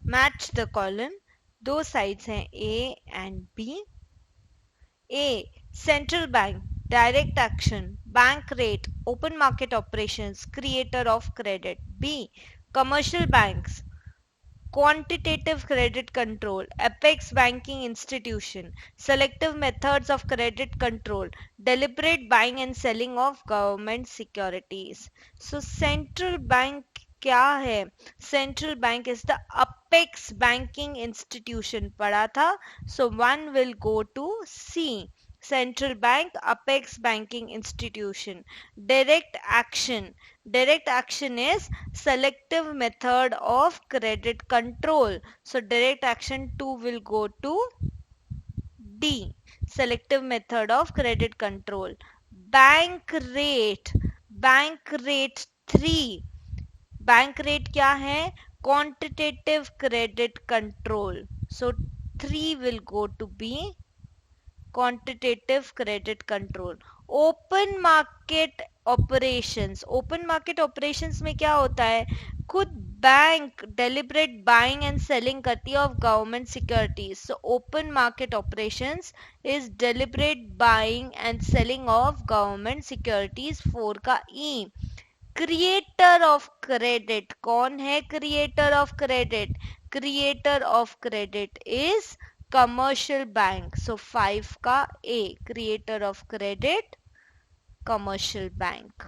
Match the column, दो sides हैं A and B. A. Central bank, direct action, bank rate, open market operations, creator of credit. B. Commercial banks, quantitative credit control, apex banking institution, selective methods of credit control, deliberate buying and selling of government securities. So central bank क्या है? Central bank is the apex banking institution. पढ़ा था. So one will go to C. Central bank, apex banking institution. Direct action. Direct action is selective method of credit control. So direct action 2 will go to D. Selective method of credit control. Bank rate. Bank rate 3. Bank rate क्या है? Quantitative credit control. So 3 will go to B. Quantitative credit control. Open market operations. Open market operations में क्या होता है? खुद bank deliberate buying and selling करती है of government securities. So open market operations is deliberate buying and selling of government securities. 4 का E. Creator of credit. कौन है creator of credit? Creator of credit is commercial bank. So 5 का A. Creator of credit, commercial bank.